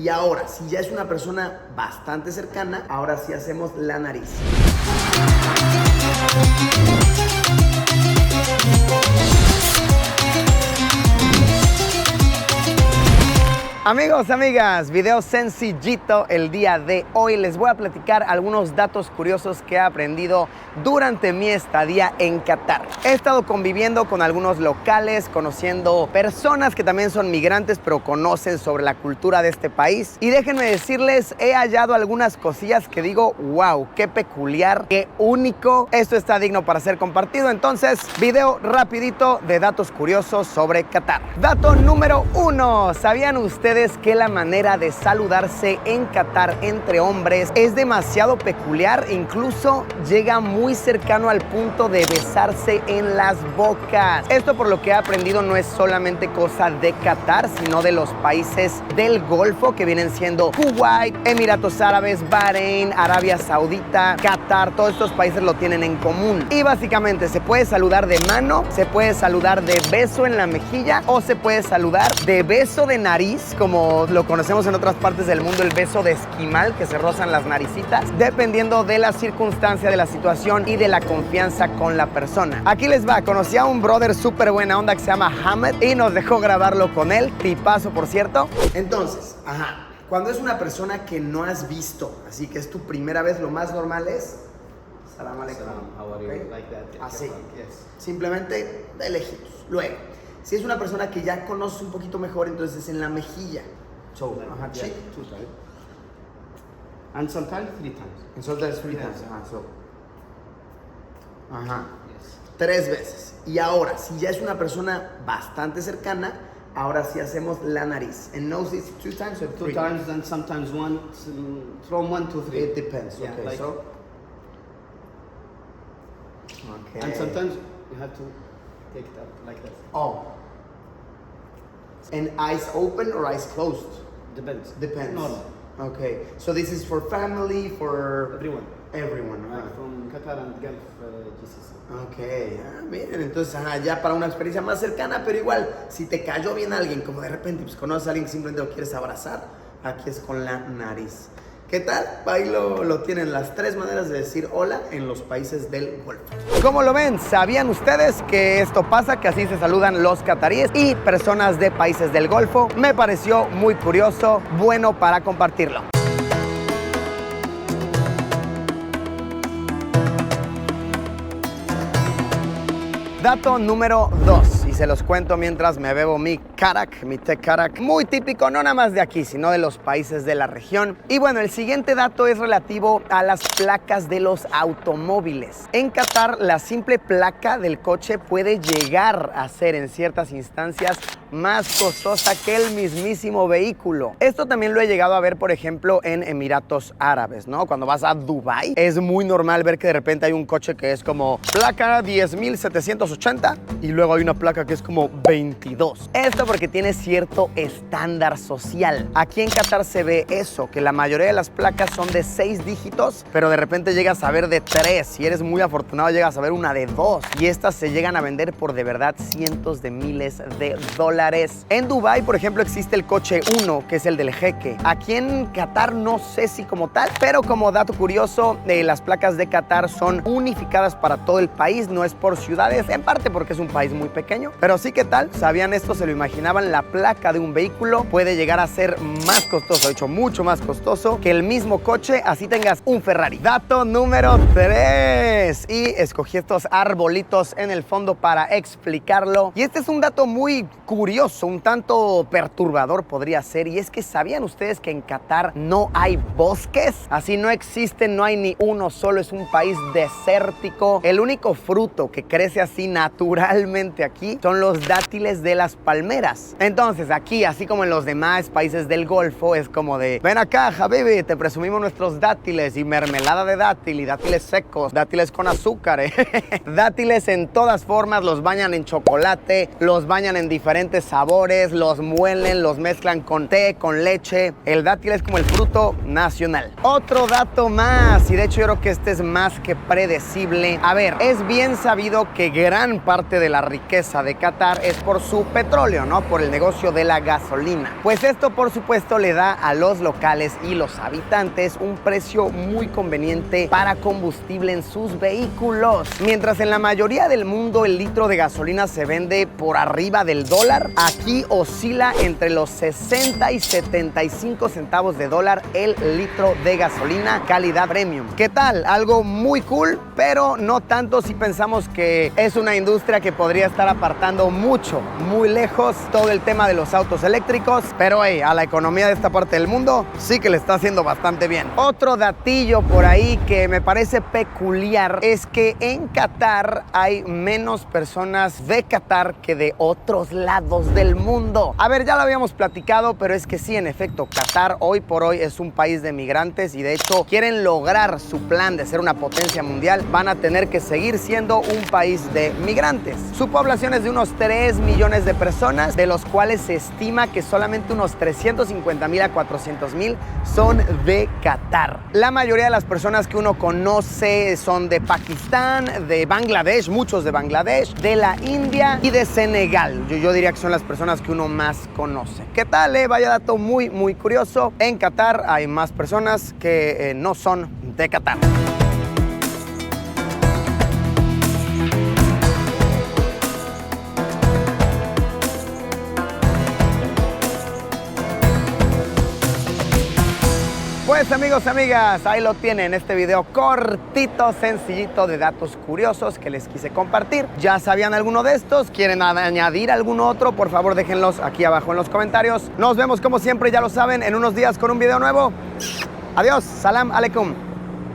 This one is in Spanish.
Y ahora, si ya es una persona bastante cercana, ahora sí hacemos la nariz. Amigos, amigas, video sencillito el día de hoy. Les voy a platicar algunos datos curiosos que he aprendido durante mi estadía en Qatar. He estado conviviendo con algunos locales, conociendo personas que también son migrantes, pero conocen sobre la cultura de este país. Y déjenme decirles, he hallado algunas cosillas que digo, wow, qué peculiar, qué único. Esto está digno para ser compartido. Entonces, video rapidito de datos curiosos sobre Qatar. Dato número 1. ¿Sabían ustedes que la manera de saludarse en Qatar entre hombres es demasiado peculiar? Incluso llega muy cercano al punto de besarse en las bocas. Esto, por lo que he aprendido, no es solamente cosa de Qatar, sino de los países del Golfo, que vienen siendo Kuwait, Emiratos Árabes, Bahrein, Arabia Saudita, Qatar. Todos estos países lo tienen en común. Y básicamente se puede saludar de mano, se puede saludar de beso en la mejilla o se puede saludar de beso de nariz, como lo conocemos en otras partes del mundo, el beso de esquimal, que se rozan las naricitas, dependiendo de la circunstancia, de la situación y de la confianza con la persona. Aquí les va. Conocí a un brother súper buena onda que se llama Hamed y nos dejó grabarlo con él. Tipazo, por cierto. Entonces, cuando es una persona que no has visto, así que es tu primera vez, lo más normal es Salam alaikum. How are you? Like that. Así. Yes. Simplemente de lejitos. Luego, si es una persona que ya conoces un poquito mejor, entonces es en la mejilla. So, cheek. 2 times. And sometimes 3 times. And sometimes 3 times. Yes. 3 veces. Y ahora, si ya es una persona bastante cercana, ahora sí hacemos la nariz. And nose is 2 times or 3? 2 times and sometimes 1, from 1 to 3. It depends. Yeah, Okay, like, so. Okay. and sometimes you have to take it out like that. Oh. And eyes open or eyes closed? Depends. Depends. Normal. Okay. So this is for family, for Everyone. everyone, Like right? from Qatar and Gulf GCC. Ok, miren, entonces ya para una experiencia más cercana, pero igual, si te cayó bien alguien, como de repente pues conoces a alguien que simplemente lo quieres abrazar, aquí es con la nariz. ¿Qué tal? Ahí lo tienen, las 3 maneras de decir hola en los países del Golfo. ¿Cómo lo ven? ¿Sabían ustedes que esto pasa? Que así se saludan los cataríes y personas de países del Golfo. Me pareció muy curioso, bueno para compartirlo. Dato número 2, y se los cuento mientras me bebo mi karak, mi té karak, muy típico no nada más de aquí, sino de los países de la región. Y bueno, el siguiente dato es relativo a las placas de los automóviles. En Qatar, la simple placa del coche puede llegar a ser en ciertas instancias más costosa que el mismísimo vehículo. Esto también lo he llegado a ver, por ejemplo, en Emiratos Árabes, ¿no? Cuando vas a Dubái, es muy normal ver que de repente hay un coche que es como placa 10.780 y luego hay una placa que es como 22. Esto porque tiene cierto estándar social. Aquí en Qatar se ve eso, que la mayoría de las placas son de 6 dígitos, pero de repente llegas a ver de 3. Si eres muy afortunado, llegas a ver una de 2. Y estas se llegan a vender por de verdad cientos de miles de dólares. En Dubái, por ejemplo, existe el coche 1, que es el del jeque. Aquí en Qatar no sé si como tal, pero como dato curioso, las placas de Qatar son unificadas para todo el país, no es por ciudades, en parte porque es un país muy pequeño. Pero sí, ¿qué tal? ¿Sabían esto? ¿Se lo imaginaban? La placa de un vehículo puede llegar a ser más costoso, de hecho mucho más costoso que el mismo coche, así tengas un Ferrari. Dato número 3. Y escogí estos arbolitos en el fondo para explicarlo. Y este es un dato muy curioso, un tanto perturbador podría ser, y es que ¿sabían ustedes que en Qatar no hay bosques? Así no existen, no hay ni uno solo, es un país desértico. El único fruto que crece así naturalmente aquí son los dátiles de las palmeras. Entonces aquí, así como en los demás países del Golfo, es como de ven acá, Habibi, te presumimos nuestros dátiles y mermelada de dátil y dátiles secos, dátiles con azúcar, dátiles en todas formas, los bañan en chocolate, los bañan en diferentes sabores, los muelen, los mezclan con té, con leche. El dátil es como el fruto nacional. Otro dato más, y de hecho yo creo que este es más que predecible. A ver, es bien sabido que gran parte de la riqueza de Qatar es por su petróleo, ¿no? ¿no? Por el negocio de la gasolina. Pues esto, por supuesto, le da a los locales y los habitantes un precio muy conveniente para combustible en sus vehículos. Mientras en la mayoría del mundo el litro de gasolina se vende por arriba del dólar, aquí oscila entre los 60 y 75 centavos de dólar el litro de gasolina calidad premium. ¿Qué tal? Algo muy cool, pero no tanto si pensamos que es una industria que podría estar apartando mucho, muy lejos todo el tema de los autos eléctricos, pero hey, a la economía de esta parte del mundo sí que le está haciendo bastante bien. Otro datillo por ahí que me parece peculiar es que en Qatar hay menos personas de Qatar que de otros lados del mundo. A ver, ya lo habíamos platicado, pero es que sí, en efecto, Qatar hoy por hoy es un país de migrantes y de hecho quieren lograr su plan de ser una potencia mundial, van a tener que seguir siendo un país de migrantes. Su población es de unos 3 millones de personas, de los cuales se estima que solamente unos 350,000 a 400,000 son de Qatar. La mayoría de las personas que uno conoce son de Pakistán, de Bangladesh, muchos de Bangladesh, de la India y de Senegal. Yo diría que son las personas que uno más conoce. ¿Qué tal? Vaya dato muy, muy curioso. En Qatar hay más personas que no son de Qatar. Pues amigos, amigas, ahí lo tienen, este video cortito, sencillito de datos curiosos que les quise compartir. ¿Ya sabían alguno de estos? ¿Quieren añadir algún otro? Por favor, déjenlos aquí abajo en los comentarios. Nos vemos como siempre, ya lo saben, en unos días con un video nuevo. Adiós, salam aleikum.